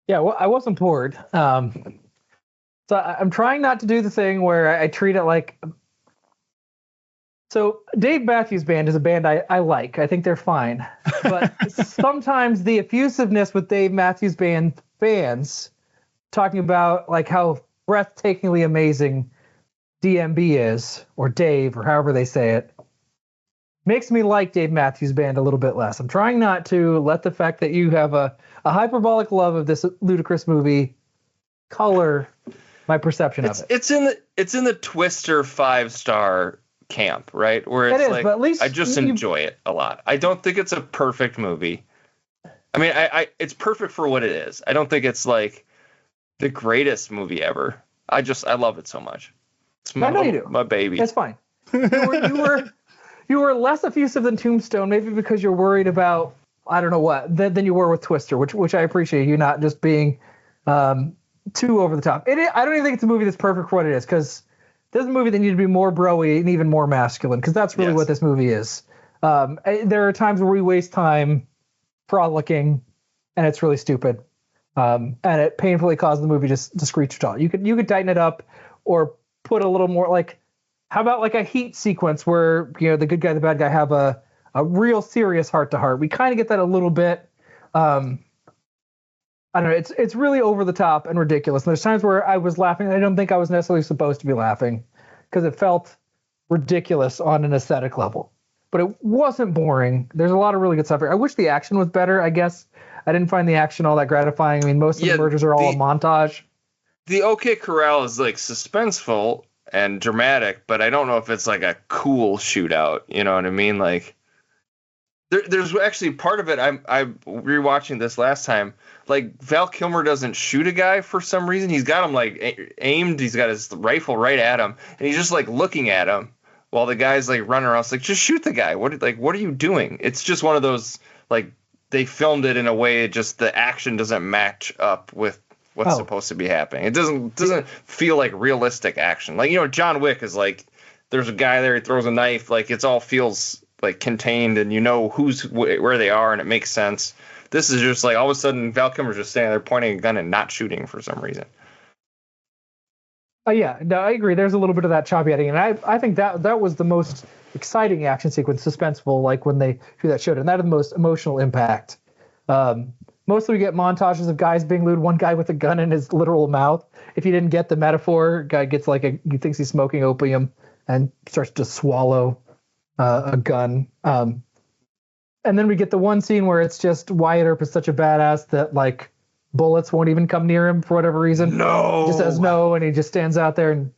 Yeah, well, I wasn't bored. So I'm trying not to do the thing where I treat it like. So Dave Matthews Band is a band I like. I think they're fine. But sometimes the effusiveness with Dave Matthews Band fans talking about like how breathtakingly amazing DMB is, or Dave, or however they say it, makes me like Dave Matthews Band a little bit less. I'm trying not to let the fact that you have a hyperbolic love of this ludicrous movie color my perception of it. It's in the Twister 5-star camp, right? Where it's like, but at least I just enjoy it a lot. I don't think it's a perfect movie. I mean, it's perfect for what it is. I don't think it's like the greatest movie ever. I love it so much. It's I know you do. My baby. It's fine. You were less effusive than Tombstone, maybe because you're worried about I don't know what than you were with Twister, which I appreciate you not just being too over the top. I don't even think it's a movie that's perfect for what it is, because this is a movie that needs to be more broy and even more masculine, because that's really what this movie is. There are times where we waste time frolicking, and it's really stupid, and it painfully causes the movie to screech at all. You could tighten it up, or put a little more like. How about like a Heat sequence where the good guy, the bad guy have a real serious heart to heart? We kind of get that a little bit. I don't know. It's really over the top and ridiculous. And there's times where I was laughing. I don't think I was necessarily supposed to be laughing because it felt ridiculous on an aesthetic level. But it wasn't boring. There's a lot of really good stuff here. I wish the action was better. I guess I didn't find the action all that gratifying. I mean, most of the murders are all a montage. The OK Corral is like suspenseful and dramatic, but I don't know if it's like a cool shootout. You know what I mean? Like, there's actually part of it. I'm rewatching this last time. Like, Val Kilmer doesn't shoot a guy for some reason. He's got him like aimed. He's got his rifle right at him, and he's just like looking at him while the guy's like running around. It's like, just shoot the guy. What are you doing? It's just one of those, like, they filmed it in a way just the action doesn't match up with what's supposed to be happening. It doesn't feel like realistic action. Like, John Wick is like, there's a guy there, he throws a knife, like it all feels like contained, and where they are, and it makes sense. This is just like all of a sudden Val Kilmer's just standing there pointing a gun and not shooting for some reason. Yeah, no, I agree. There's a little bit of that choppy editing, and I think that was the most exciting action sequence, suspenseful, like when they do that showdown. That had the most emotional impact. Mostly we get montages of guys being lewd, one guy with a gun in his literal mouth. If you didn't get the metaphor, guy gets he thinks he's smoking opium and starts to swallow a gun. And then we get the one scene where it's just Wyatt Earp is such a badass that like bullets won't even come near him for whatever reason. No. He just says no, and he just stands out there and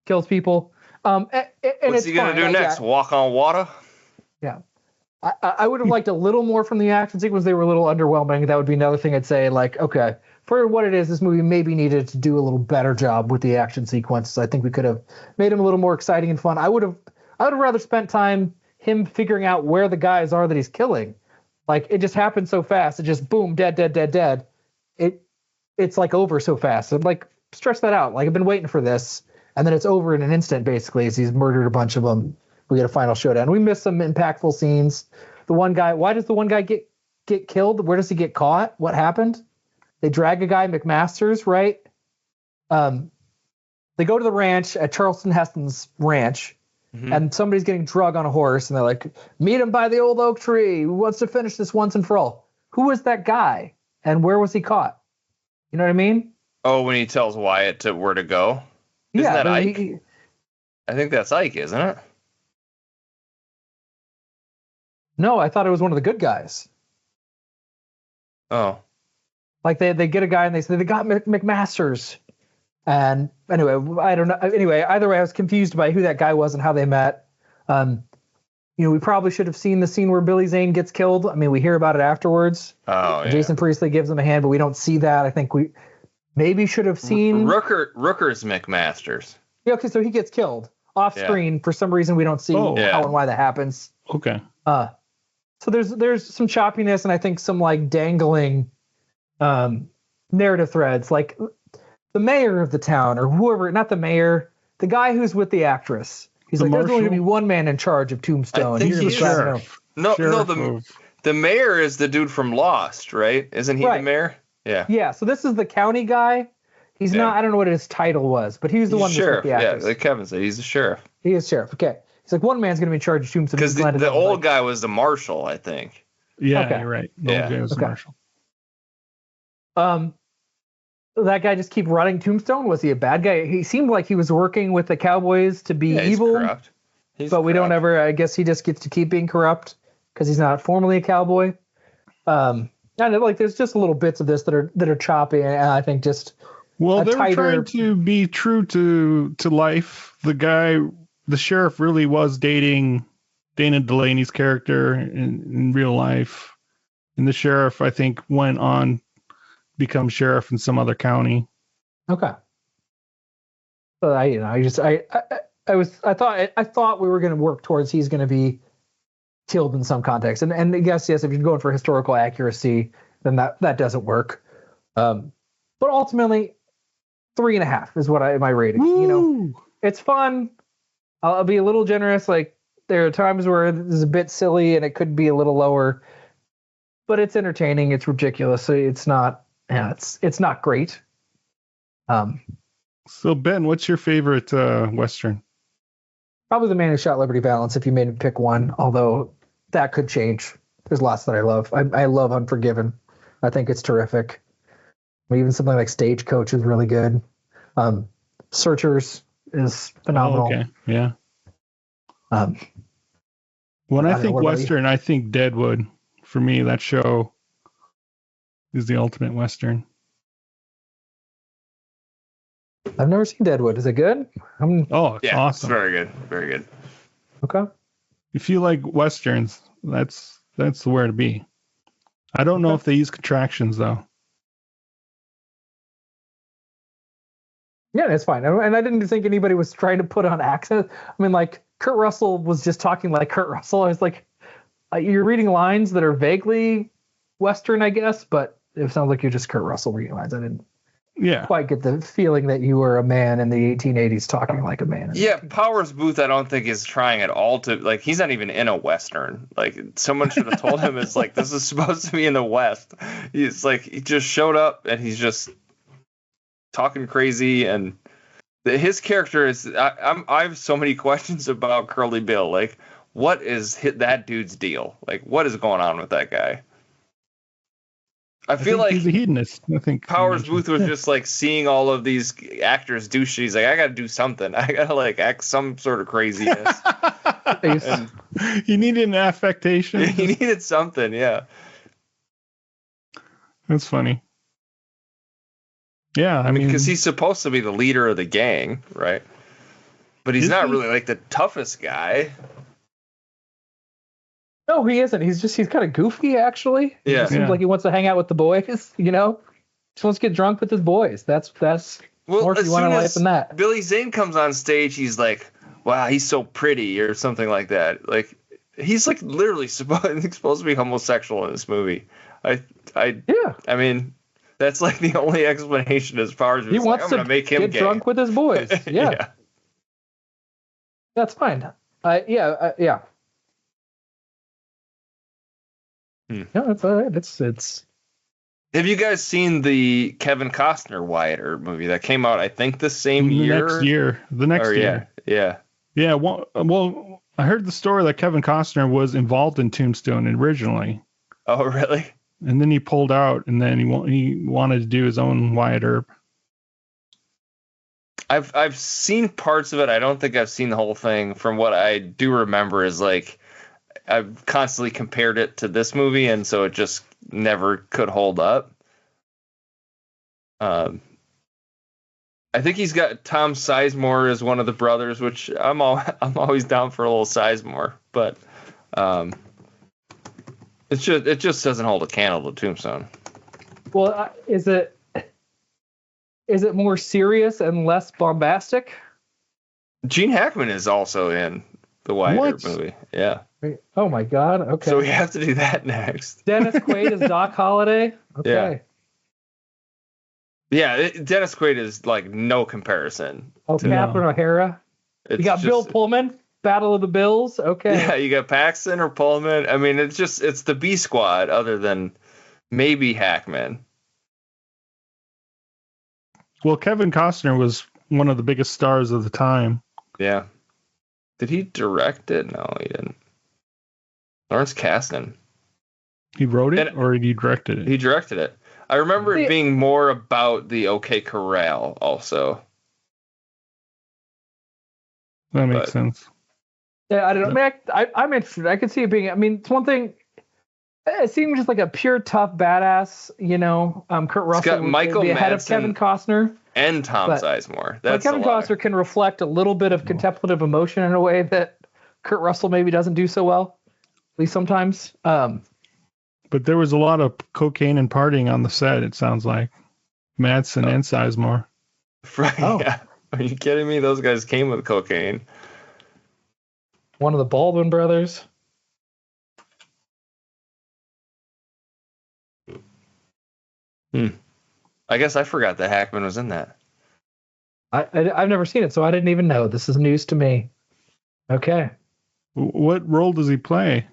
kills people. And what's he going to do next? Walk on water? Yeah. I would have liked a little more from the action sequence. They were a little underwhelming. That would be another thing I'd say. Like, okay, for what it is, this movie maybe needed to do a little better job with the action sequences. I think we could have made them a little more exciting and fun. I would have rather spent time him figuring out where the guys are that he's killing. Like, it just happened so fast. It just boom, dead. It's like over so fast. So like, stretch that out. Like, I've been waiting for this, and then it's over in an instant basically as he's murdered a bunch of them. We get a final showdown. We missed some impactful scenes. The one guy, why does the one guy get killed? Where does he get caught? What happened? They drag a guy, McMaster's, right? They go to the ranch at Charleston Heston's ranch, and somebody's getting drug on a horse, and they're like, meet him by the old oak tree. Who wants to finish this once and for all? Who was that guy, and where was he caught? You know what I mean? Oh, when he tells Wyatt where to go? Isn't that Ike? I think that's Ike, isn't it? No, I thought it was one of the good guys. Oh. Like they get a guy and they say they got McMaster's. And anyway, I don't know. Anyway, either way, I was confused by who that guy was and how they met. We probably should have seen the scene where Billy Zane gets killed. I mean, we hear about it afterwards. Oh, yeah. Jason Priestley gives him a hand, but we don't see that. I think we maybe should have seen Rooker's McMaster's. Yeah, okay, so he gets killed off screen for some reason. We don't see how and why that happens. Okay. So there's some choppiness and I think some like dangling narrative threads, like the mayor of the town or whoever, not the mayor, the guy who's with the actress. He's like, there's only going to be one man in charge of Tombstone. I think he's sheriff. No, the mayor is the dude from Lost, right? Isn't he the mayor? Yeah. Yeah. So this is the county guy. He's not. I don't know what his title was, but he's the one that's with the actress. Yeah, like Kevin said, he's the sheriff. He is sheriff. Okay. He's like, one man's going to be in charge of Tombstone. Because the old guy was the marshal, I think. Yeah, you're right. The old guy was the marshal. That guy just keep running Tombstone? Was he a bad guy? He seemed like he was working with the Cowboys to be evil. Corrupt. But we don't ever, I guess he just gets to keep being corrupt because he's not formally a cowboy. I know, like, there's just little bits of this that are choppy, and I think just they were trying to be true to life. The sheriff really was dating Dana Delaney's character in real life, and the sheriff, I think, went on to become sheriff in some other county. Okay. So I thought we were going to work towards he's going to be killed in some context, and I guess yes, if you're going for historical accuracy, then that doesn't work. But ultimately, 3.5 is my rating. Woo! It's fun. I'll be a little generous. Like, there are times where this is a bit silly and it could be a little lower, but it's entertaining. It's ridiculous. So it's not. Yeah, it's not great. So Ben, what's your favorite Western? Probably The Man Who Shot Liberty Valance, if you made me pick one, although that could change. There's lots that I love. I love Unforgiven. I think it's terrific. Even something like Stagecoach is really good. Searchers is phenomenal. Oh, okay, yeah. When I think Western, I think Deadwood. For me, that show is the ultimate Western. I've never seen Deadwood. Is it good? It's awesome. It's very good. Very good. Okay. If you like Westerns, that's where to be. I don't know if they use contractions, though. Yeah, that's fine. And I didn't think anybody was trying to put on accent. I mean, like, Kurt Russell was just talking like Kurt Russell. I was like, you're reading lines that are vaguely Western, I guess, but it sounds like you're just Kurt Russell reading lines. I didn't quite get the feeling that you were a man in the 1880s talking like a man. Yeah, Powers Booth, I don't think is trying at all to, like, he's not even in a Western. Like, someone should have told him it's like, this is supposed to be in the West. He's like, he just showed up and he's just talking crazy, and his character is, I have so many questions about Curly Bill. Like, what is that dude's deal? Like, what is going on with that guy? I feel like he's a hedonist. I think Powers Booth was just like seeing all of these actors do shit. He's like, I got to do something. I got to like act some sort of craziness. He needed an affectation. He needed something. Yeah. That's funny. Yeah. I mean, because he's supposed to be the leader of the gang, right? But he's not really like the toughest guy. No, he isn't. He's kind of goofy, actually. He Yeah. just seems Yeah. like he wants to hang out with the boys, you know? Just wants to get drunk with his boys. That's more if as you want soon a life as than that. Billy Zane comes on stage, he's like, "Wow, he's so pretty," or something like that. Like, he's like literally supposed to be homosexual in this movie. Yeah. I mean, that's like the only explanation as far as He wants I'm to gonna make him get gay. drunk with his boys. Yeah. That's fine. Yeah. No, it's all right. It's Have you guys seen the Kevin Costner Wyatt Earp movie that came out? I think the same The year. next year. Yeah. Yeah. Well, I heard the story that Kevin Costner was involved in Tombstone originally, Oh, really? and then he pulled out, and then he wanted to do his own Wyatt Earp. I've seen parts of it. I don't think I've seen the whole thing. From what I do remember is like I've constantly compared it to this movie, and so it just never could hold up. I think he's got Tom Sizemore as one of the brothers, which I'm always down for a little Sizemore, but it just doesn't hold a candle to Tombstone. well, is it more serious and less bombastic? Gene Hackman is also in the Wyatt Earp movie. Yeah. Oh my God. Okay. So we have to do that next. Dennis Quaid is Doc Holliday. Okay. Yeah, Dennis Quaid is like no comparison. Oh, Catherine O'Hara. You got Bill Pullman, Battle of the Bills. Okay. Yeah, you got Paxton or Pullman. I mean, it's the B squad other than maybe Hackman. Well, Kevin Costner was one of the biggest stars of the time. Yeah. Did he direct it? No, he didn't. Lawrence Kasdan. He wrote it, or he directed it? He directed it. I remember it being more about the OK Corral also. That makes sense. Yeah, I don't know. I mean, I'm interested. I could see it being. I mean, it's one thing. It seems just like a pure tough badass. You know, Kurt Russell got Michael would be ahead of Madsen Kevin Costner and Tom Sizemore. But Kevin Costner can reflect a little bit of contemplative emotion in a way that Kurt Russell maybe doesn't do so well, at least sometimes. But there was a lot of cocaine and partying on the set, it sounds like. Madsen and Sizemore. Right. Yeah. Are you kidding me? Those guys came with cocaine. One of the Baldwin brothers. I guess I forgot that Hackman was in that. I've never seen it, so I didn't even know. This is news to me. Okay. What role does he play?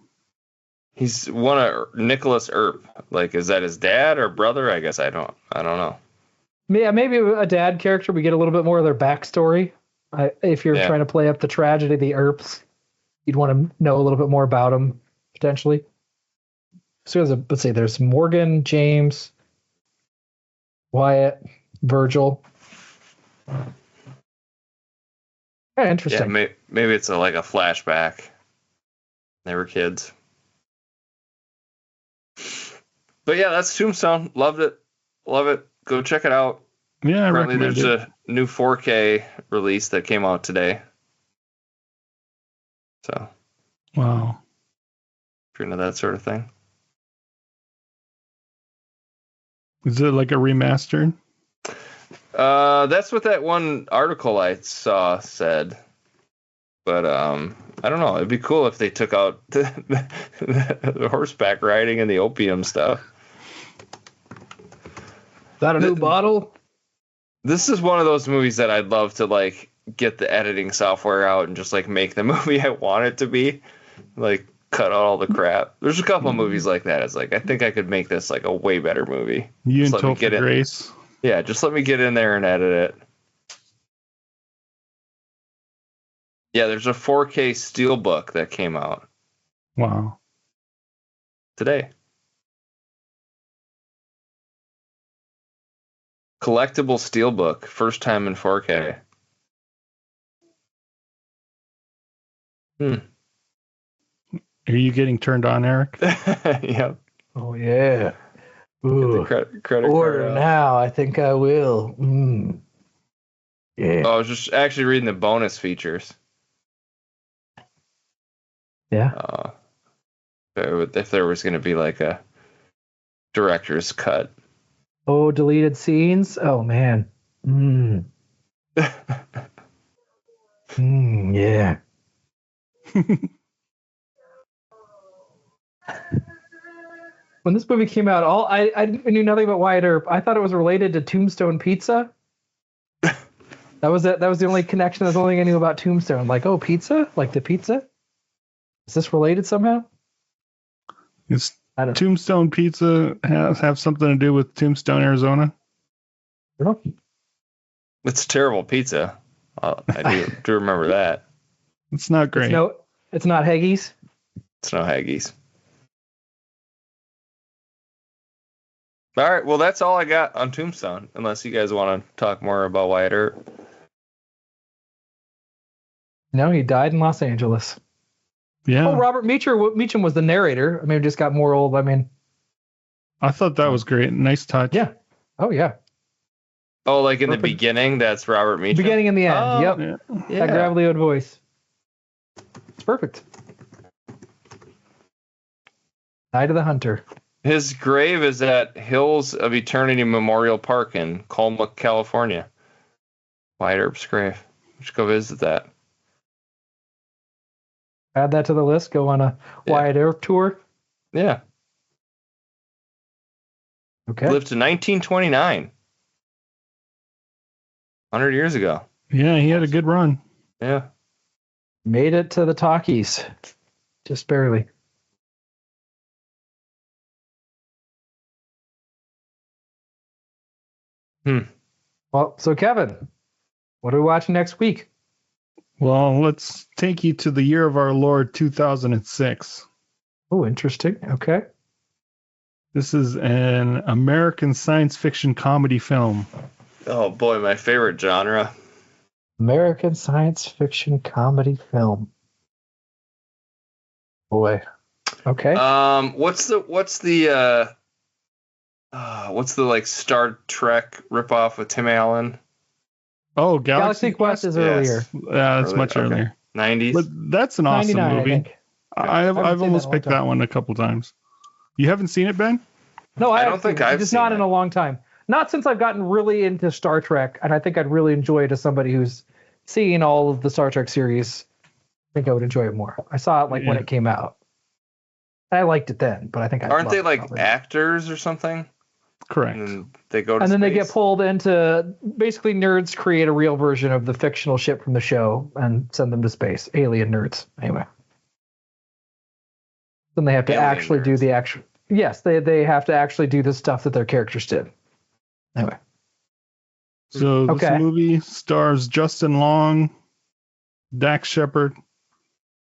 He's one of Nicholas Earp. Like, is that his dad or brother? I guess I don't know. Yeah, maybe a dad character. We get a little bit more of their backstory. If you're trying to play up the tragedy of the Earps, you'd want to know a little bit more about them, potentially. So let's say there's Morgan, James, Wyatt, Virgil. Yeah, interesting. Yeah, maybe it's like a flashback. They were kids. But yeah, that's Tombstone. Loved it. Love it. Go check it out. Yeah, apparently there's a new 4K release that came out today. So. Wow. If you're into that sort of thing. Is it like a remastered? That's what that one article I saw said. But I don't know. It'd be cool if they took out the horseback riding and the opium stuff. Is that a new bottle? This is one of those movies that I'd love to like get the editing software out and just like make the movie I want it to be. Like cut out all the crap. There's a couple of movies like that. It's like I think I could make this like a way better movie. You and Topher Grace. Yeah, just let me get in there and edit it. Yeah, there's a 4K steelbook that came out. Wow. Today. Collectible steelbook, first time in 4K. Are you getting turned on, Eric? Yep. Oh yeah. Ooh. Credit Order now. I think I will. Yeah. Oh, I was just actually reading the bonus features. Yeah. If there was going to be like a director's cut. Oh, deleted scenes. Oh man. Yeah. When this movie came out, I knew nothing about Wyatt Earp. I thought it was related to Tombstone Pizza. That was it. That was the only connection. That's the only thing I knew about Tombstone. Like, oh, pizza? Like the pizza? Is this related somehow? Is Tombstone Pizza have something to do with Tombstone, Arizona? I don't know. It's terrible pizza. I do remember that. It's not great. It's not Haggis. It's no Haggis. All right. Well, that's all I got on Tombstone. Unless you guys want to talk more about Wyatt Earp. No, he died in Los Angeles. Yeah. Oh, Robert Meacham was the narrator. I mean, it just got more old. I mean, I thought that was great. Nice touch. Yeah. Oh, yeah. Oh, like in the beginning, that's Robert Meacham? Beginning and the end. Oh, yep. Yeah. That gravelly old voice. It's perfect. Night of the Hunter. His grave is at Hills of Eternity Memorial Park in Colma, California. Wyatt Earp's grave. We should go visit that. Add that to the list. Go on a Wyatt Earp tour. Yeah. Okay. Lived to 1929. 100 years ago. Yeah, he had a good run. Yeah. Made it to the talkies. Just barely. Well, so Kevin, what are we watching next week? Well, let's take you to the year of our Lord 2006. Oh, interesting. Okay. This is an American science fiction comedy film. Oh boy, my favorite genre. American science fiction comedy film. Boy. Okay. What's the like Star Trek ripoff with Tim Allen? Oh, Galaxy Quest is earlier. Yeah, that's much earlier. 90s. But that's an awesome movie. I've almost picked that one a couple times. You haven't seen it, Ben? No, I don't think I've just seen not it. in a long time. Not since I've gotten really into Star Trek, and I think I'd really enjoy it as somebody who's seen all of the Star Trek series. I think I would enjoy it more. I saw it when it came out. I liked it then, but I think aren't they like actors or something? Correct. And then they go to and then they space? get pulled into basically nerds create a real version of the fictional ship from the show and send them to space. Alien nerds, anyway. Then they have to actually do the actual. Yes, they have to actually do the stuff that their characters did. Anyway. So this movie stars Justin Long, Dax Shepard,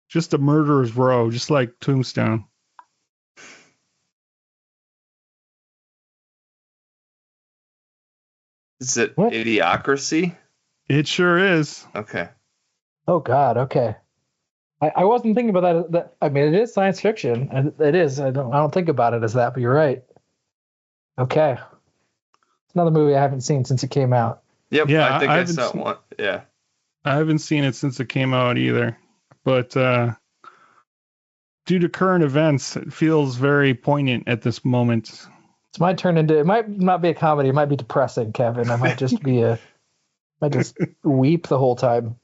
just a murderer's row, just like Tombstone. Is it Idiocracy? It sure is. Okay. Oh God. Okay. I wasn't thinking about that. I mean, it is science fiction, and it is. I don't think about it as that, but you're right. Okay. It's another movie I haven't seen since it came out. Yep. Yeah, I think I haven't saw seen- one. Yeah. I haven't seen it since it came out either. But due to current events, it feels very poignant at this moment. It's my turn into. It might not be a comedy. It might be depressing, Kevin. I might just be I just weep the whole time.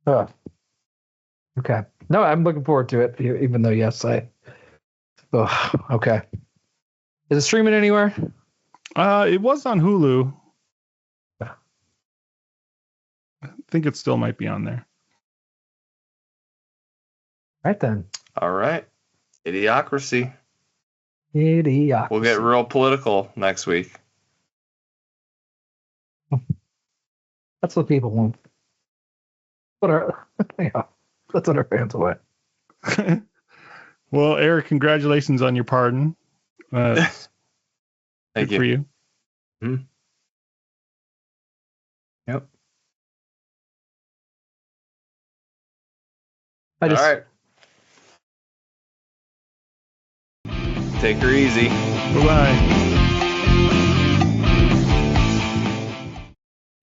Ugh. Okay. No, I'm looking forward to it. Even though, yes, okay. Is it streaming anywhere? It was on Hulu. I think it still might be on there. Right then. All right. Idiocracy. Idiocracy. We'll get real political next week. That's what people want. That's what our fans want. Well, Eric, congratulations on your pardon. Thank good you. for you. Mm-hmm. Yep. All right. Take her easy. Bye-bye.